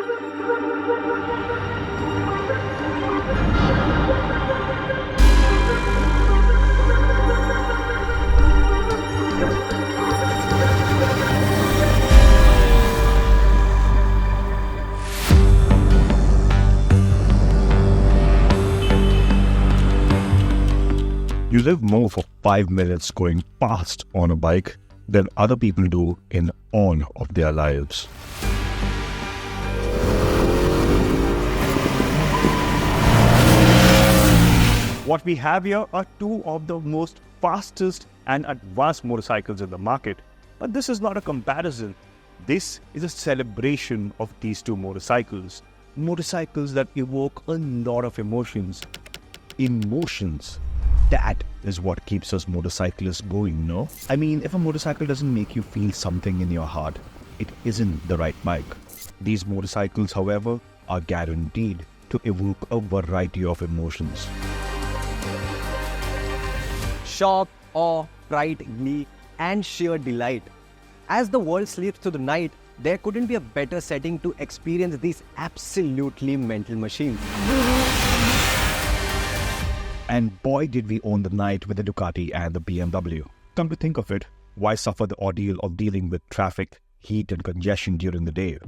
You live more for 5 minutes going past on a bike than other people do in on of their lives. What we have here are two of the most fastest and advanced motorcycles in the market. But this is not a comparison. This is a celebration of these two motorcycles. Motorcycles that evoke a lot of emotions. Emotions. That is what keeps us motorcyclists going, no? I mean, if a motorcycle doesn't make you feel something in your heart, it isn't the right bike. These motorcycles, however, are guaranteed to evoke a variety of emotions. Shock, awe, pride, glee, and sheer delight. As the world sleeps through the night, there couldn't be a better setting to experience these absolutely mental machines. And boy did we own the night with the Ducati and the BMW. Come to think of it, why suffer the ordeal of dealing with traffic, heat and congestion during the day?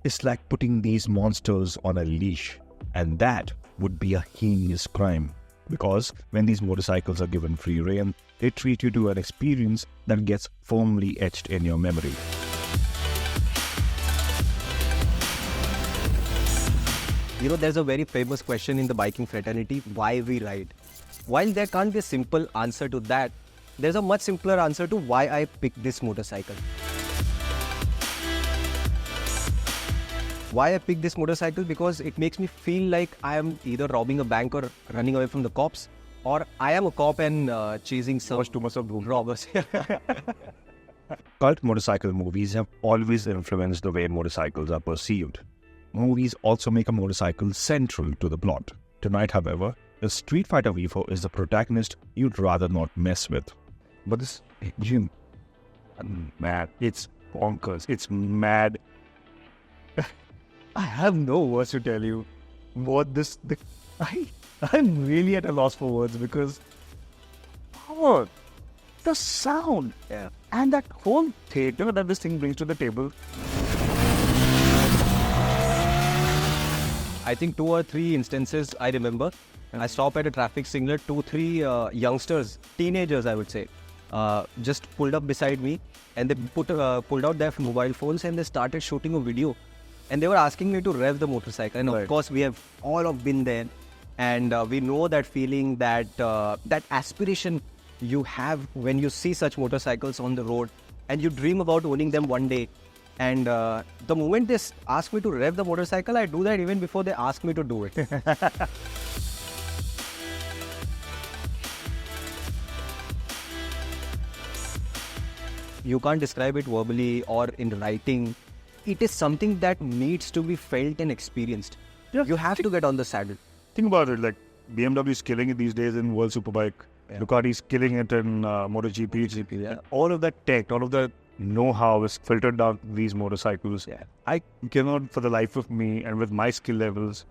It's like putting these monsters on a leash, and that would be a heinous crime. Because when these motorcycles are given free rein, they treat you to an experience that gets firmly etched in your memory. You know, there's a very famous question in the biking fraternity, why we ride. While there can't be a simple answer to that, there's a much simpler answer to why I picked this motorcycle. Why I picked this motorcycle? Because it makes me feel like I am either robbing a bank or running away from the cops, or I am a cop and chasing some robbers. Cult motorcycle movies have always influenced the way motorcycles are perceived. Movies also make a motorcycle central to the plot. Tonight, however, the Streetfighter V4 is the protagonist you'd rather not mess with. But this engine, mad. It's bonkers. It's mad. I have no words to tell you what this. I'm really at a loss for words because power, the sound, and that whole theater that this thing brings to the table. I think 2 or 3 instances I remember. I stopped at a traffic signal, 2-3 youngsters, teenagers I would say, just pulled up beside me and they pulled out their mobile phones and they started shooting a video. And they were asking me to rev the motorcycle. And of course, we have all been there. And we know that feeling, that aspiration you have when you see such motorcycles on the road and you dream about owning them one day. And the moment they ask me to rev the motorcycle, I do that even before they ask me to do it. You can't describe it verbally or in writing. It is something that needs to be felt and experienced. Yeah. You have to get on the saddle. Think about it, like BMW is killing it these days in World Superbike. Yeah. Ducati is killing it in MotoGP. Yeah. All of that tech, all of that know-how is filtered down these motorcycles. Yeah. I cannot, for the life of me and with my skill levels,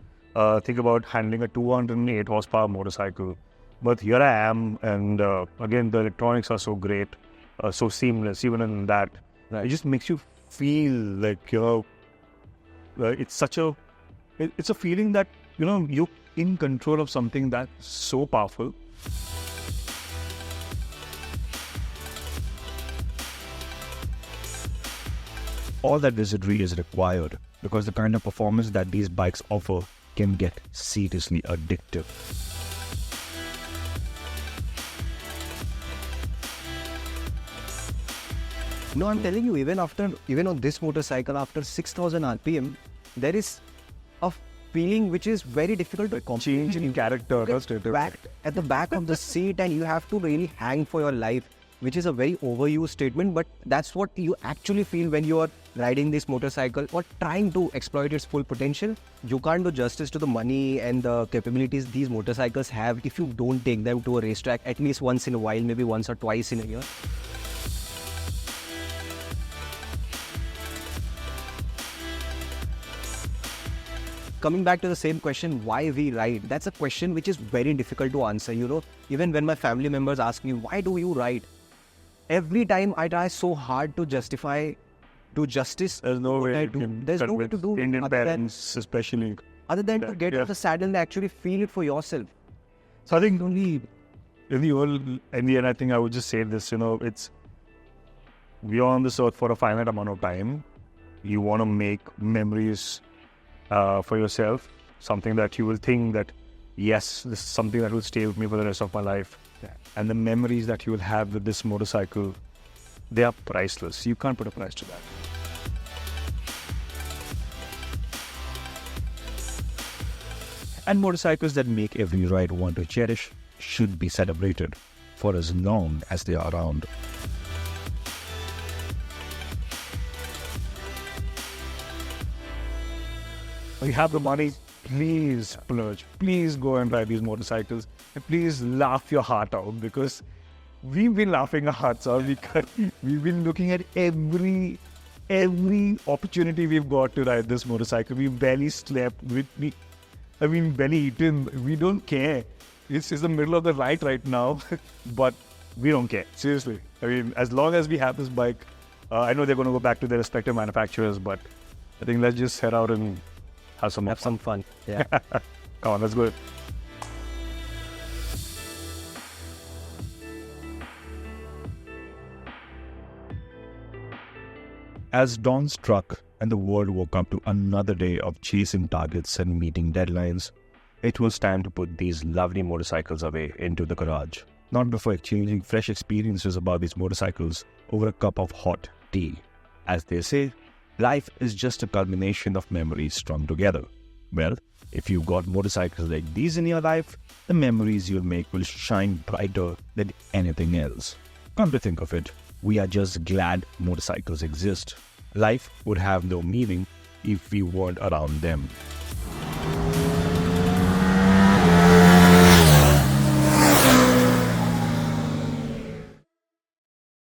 think about handling a 208 horsepower motorcycle. But here I am, and again, the electronics are so great, so seamless, even in that. Right. It just makes you feel like, it's a feeling that, you're in control of something that's so powerful. All that wizardry is required because the kind of performance that these bikes offer can get seriously addictive. No, I'm telling you, even on this motorcycle, after 6,000 RPM, there is a feeling which is very difficult to change in character. Back at the back of the seat, and you have to really hang for your life, which is a very overused statement, but that's what you actually feel when you are riding this motorcycle or trying to exploit its full potential. You can't do justice to the money and the capabilities these motorcycles have if you don't take them to a racetrack at least once in a while, maybe once or twice in a year. coming back to the same question, why we ride? That's a question which is very difficult to answer. You know, even when my family members ask me, why do you ride? Every time I try so hard to justify, do justice. There's no what way I you do. can There's no way to do Indian other than, parents, especially. other than to get Yeah. off the saddle and actually feel it for yourself. So I think only in the end, I think I would just say this. You know, we are on this earth for a finite amount of time. You want to make memories for yourself, something that you will think that, yes, this is something that will stay with me for the rest of my life. Yeah. And the memories that you will have with this motorcycle, they are priceless. You can't put a price to that. And motorcycles that make every ride want to cherish should be celebrated for as long as they are around. If you have the money, please splurge. Please go and ride these motorcycles. And please laugh your heart out, because we've been laughing our hearts out because we've been looking at every opportunity we've got to ride this motorcycle. We barely slept. Barely eaten. We don't care. It's the middle of the night right now, but we don't care. Seriously. I mean, as long as we have this bike, I know they're going to go back to their respective manufacturers, but I think let's just head out and have some fun. Yeah. Come on, let's go. As dawn struck and the world woke up to another day of chasing targets and meeting deadlines, it was time to put these lovely motorcycles away into the garage. Not before exchanging fresh experiences about these motorcycles over a cup of hot tea. As they say, life is just a culmination of memories strung together. Well, if you've got motorcycles like these in your life, the memories you'll make will shine brighter than anything else. Come to think of it, we are just glad motorcycles exist. Life would have no meaning if we weren't around them.